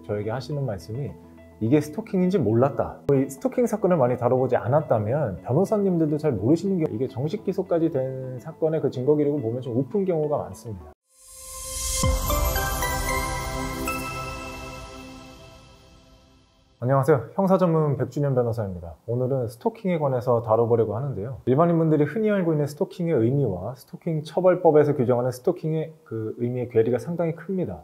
저에게 하시는 말씀이 이게 스토킹인지 몰랐다. 이 스토킹 사건을 많이 다뤄보지 않았다면 변호사님들도 잘 모르시는 경우, 이게 정식 기소까지 된 사건의 그 증거 기록을 보면 좀 우픈 경우가 많습니다. 안녕하세요. 형사전문 백준현 변호사입니다. 오늘은 스토킹에 관해서 다뤄보려고 하는데요. 일반인분들이 흔히 알고 있는 스토킹의 의미와 스토킹 처벌법에서 규정하는 스토킹의 그 의미의 괴리가 상당히 큽니다.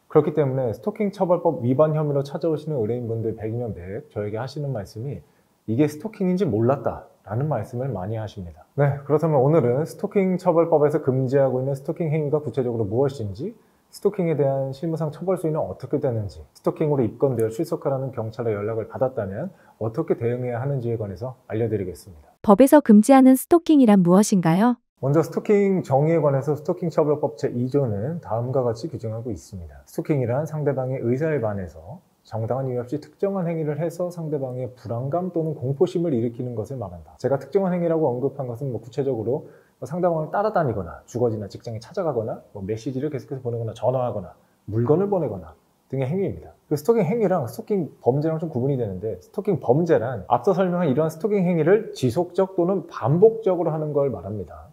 그렇기 때문에 스토킹 처벌법 위반 혐의로 찾아오시는 의뢰인분들 100이면 100 저에게 하시는 말씀이 이게 스토킹인지 몰랐다 라는 말씀을 많이 하십니다. 네, 그렇다면 오늘은 스토킹 처벌법에서 금지하고 있는 스토킹 행위가 구체적으로 무엇인지, 스토킹에 대한 실무상 처벌 수위는 어떻게 되는지, 스토킹으로 입건되어 출석하라는 경찰의 연락을 받았다면 어떻게 대응해야 하는지에 관해서 알려드리겠습니다. 법에서 금지하는 스토킹이란 무엇인가요? 먼저 스토킹 정의에 관해서 스토킹 처벌법 제2조는 다음과 같이 규정하고 있습니다. 스토킹이란 상대방의 의사에 반해서 정당한 이유 없이 특정한 행위를 해서 상대방의 불안감 또는 공포심을 일으키는 것을 말한다. 제가 특정한 행위라고 언급한 것은 구체적으로 상대방을 따라다니거나 주거지나 직장에 찾아가거나 메시지를 계속해서 보내거나 전화하거나 물건을 보내거나 등의 행위입니다. 그 스토킹 행위랑 스토킹 범죄랑 좀 구분이 되는데, 스토킹 범죄란 앞서 설명한 이러한 스토킹 행위를 지속적 또는 반복적으로 하는 걸 말합니다.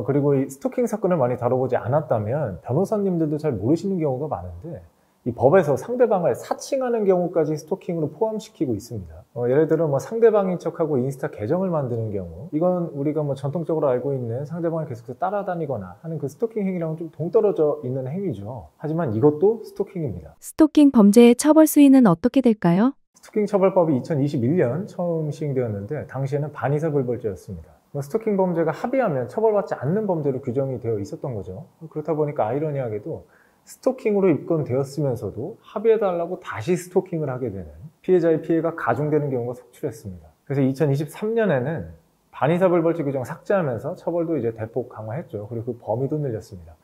그리고 이 스토킹 사건을 많이 다뤄보지 않았다면 변호사님들도 잘 모르시는 경우가 많은데, 이 법에서 상대방을 사칭하는 경우까지 스토킹으로 포함시키고 있습니다. 예를 들어 상대방인 척하고 인스타 계정을 만드는 경우, 이건 우리가 전통적으로 알고 있는 상대방을 계속해서 따라다니거나 하는 그 스토킹 행위랑은 좀 동떨어져 있는 행위죠. 하지만 이것도 스토킹입니다. 스토킹 범죄의 처벌 수위는 어떻게 될까요? 스토킹 처벌법이 2021년 처음 시행되었는데 당시에는 반의사불벌죄였습니다. 스토킹 범죄가 합의하면 처벌받지 않는 범죄로 규정이 되어 있었던 거죠. 그렇다 보니까 아이러니하게도 스토킹으로 입건되었으면서도 합의해달라고 다시 스토킹을 하게 되는, 피해자의 피해가 가중되는 경우가 속출했습니다. 그래서 2023년에는 반의사불벌죄 규정 삭제하면서 처벌도 이제 대폭 강화했죠. 그리고 그 범위도 늘렸습니다.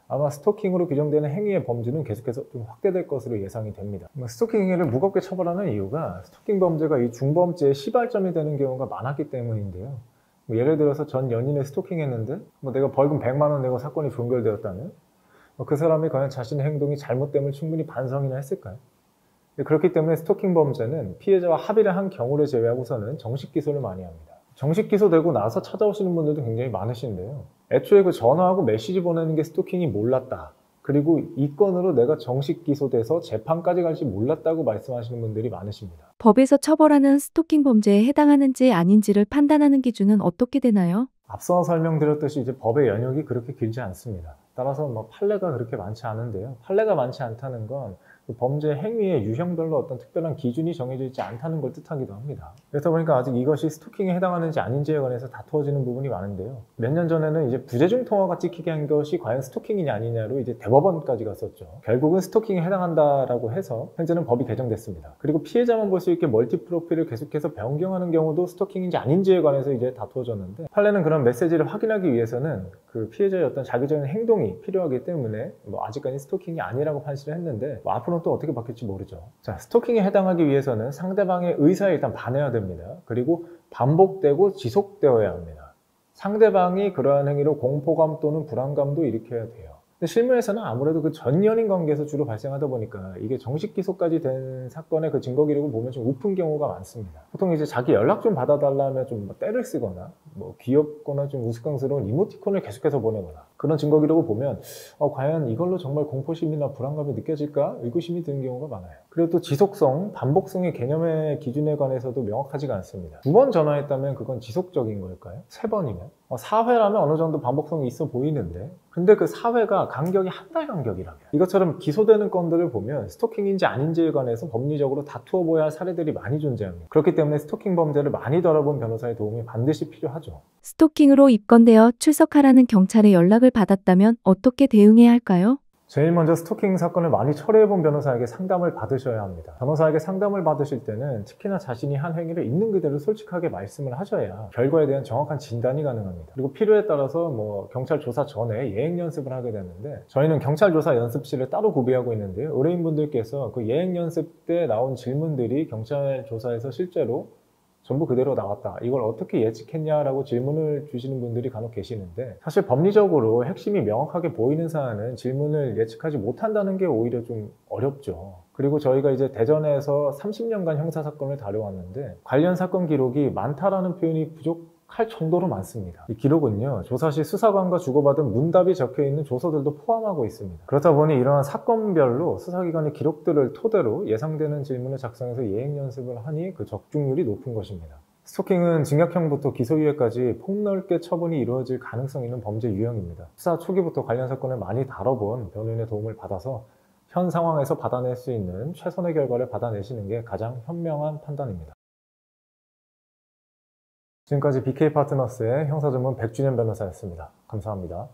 아마 스토킹으로 규정되는 행위의 범주는 계속해서 좀 확대될 것으로 예상이 됩니다. 스토킹 행위를 무겁게 처벌하는 이유가 스토킹 범죄가 이 중범죄의 시발점이 되는 경우가 많았기 때문인데요. 예를 들어서 전 연인을 스토킹했는데 내가 벌금 100만 원 내고 사건이 종결되었다면 그 사람이 과연 자신의 행동이 잘못됨을 충분히 반성이나 했을까요? 그렇기 때문에 스토킹 범죄는 피해자와 합의를 한 경우를 제외하고서는 정식 기소를 많이 합니다. 정식 기소되고 나서 찾아오시는 분들도 굉장히 많으신데요. 애초에 그 전화하고 메시지 보내는 게 스토킹이 몰랐다, 그리고 이 건으로 내가 정식 기소돼서 재판까지 갈지 몰랐다고 말씀하시는 분들이 많으십니다. 법에서 처벌하는 스토킹 범죄에 해당하는지 아닌지를 판단하는 기준은 어떻게 되나요? 앞서 설명드렸듯이 이제 법의 연역이 그렇게 길지 않습니다. 따라서 판례가 그렇게 많지 않은데요. 판례가 많지 않다는 건 그 범죄 행위의 유형별로 어떤 특별한 기준이 정해져 있지 않다는 걸 뜻하기도 합니다. 그렇다 보니까 아직 이것이 스토킹에 해당하는지 아닌지에 관해서 다투어지는 부분이 많은데요. 몇 년 전에는 이제 부재중 통화가 찍히게 한 것이 과연 스토킹이냐 아니냐로 이제 대법원까지 갔었죠. 결국은 스토킹에 해당한다라고 해서 현재는 법이 개정됐습니다. 그리고 피해자만 볼 수 있게 멀티 프로필을 계속해서 변경하는 경우도 스토킹인지 아닌지에 관해서 이제 다투어졌는데, 판례는 그런 메시지를 확인하기 위해서는 그 피해자의 어떤 자기적인 행동이 필요하기 때문에 아직까지 스토킹이 아니라고 판시를 했는데, 앞으로는 또 어떻게 바뀔지 모르죠. 자, 스토킹에 해당하기 위해서는 상대방의 의사에 일단 반해야 됩니다. 그리고 반복되고 지속되어야 합니다. 상대방이 그러한 행위로 공포감 또는 불안감도 일으켜야 돼요. 근데 실무에서는 아무래도 그 전 연인 관계에서 주로 발생하다 보니까 이게 정식 기소까지 된 사건의 그 증거 기록을 보면 좀 우픈 경우가 많습니다. 보통 이제 자기 연락 좀 받아달라면 좀 떼를 쓰거나 귀엽거나 좀 우스꽝스러운 이모티콘을 계속해서 보내거나, 그런 증거 기록을 보면 과연 이걸로 정말 공포심이나 불안감이 느껴질까 의구심이 드는 경우가 많아요. 그리고 또 지속성, 반복성의 개념의 기준에 관해서도 명확하지가 않습니다. 2번 전화했다면 그건 지속적인 걸까요? 3번이면? 4회라면 어느 정도 반복성이 있어 보이는데, 근데 그 4회가 간격이 한 달 간격이라면, 이것처럼 기소되는 건들을 보면 스토킹인지 아닌지에 관해서 법리적으로 다투어 보여야 할 사례들이 많이 존재합니다. 그렇기 때문에 스토킹 범죄를 많이 다뤄본 변호사의 도움이 반드시 필요하죠. 스토킹으로 입건되어 출석하라는 경찰의 연락을 받았다면 어떻게 대응해야 할까요? 제일 먼저 스토킹 사건을 많이 처리해본 변호사에게 상담을 받으셔야 합니다. 변호사에게 상담을 받으실 때는 특히나 자신이 한 행위를 있는 그대로 솔직하게 말씀을 하셔야 결과에 대한 정확한 진단이 가능합니다. 그리고 필요에 따라서 경찰 조사 전에 예행 연습을 하게 되는데, 저희는 경찰 조사 연습실을 따로 구비하고 있는데요. 의뢰인분들께서 그 예행 연습 때 나온 질문들이 경찰 조사에서 실제로 전부 그대로 나왔다, 이걸 어떻게 예측했냐라고 질문을 주시는 분들이 간혹 계시는데, 사실 법리적으로 핵심이 명확하게 보이는 사안은 질문을 예측하지 못한다는 게 오히려 좀 어렵죠. 그리고 저희가 이제 대전에서 30년간 형사사건을 다뤄왔는데 관련 사건 기록이 많다라는 표현이 부족할 정도로 많습니다. 이 기록은요, 조사 시 수사관과 주고받은 문답이 적혀있는 조서들도 포함하고 있습니다. 그렇다 보니 이러한 사건별로 수사기관의 기록들을 토대로 예상되는 질문을 작성해서 예행 연습을 하니 그 적중률이 높은 것입니다. 스토킹은 징역형부터 기소유예까지 폭넓게 처분이 이루어질 가능성이 있는 범죄 유형입니다. 수사 초기부터 관련 사건을 많이 다뤄본 변호인의 도움을 받아서 현 상황에서 받아낼 수 있는 최선의 결과를 받아내시는 게 가장 현명한 판단입니다. 지금까지 BK파트너스의 형사전문 백준현 변호사였습니다. 감사합니다.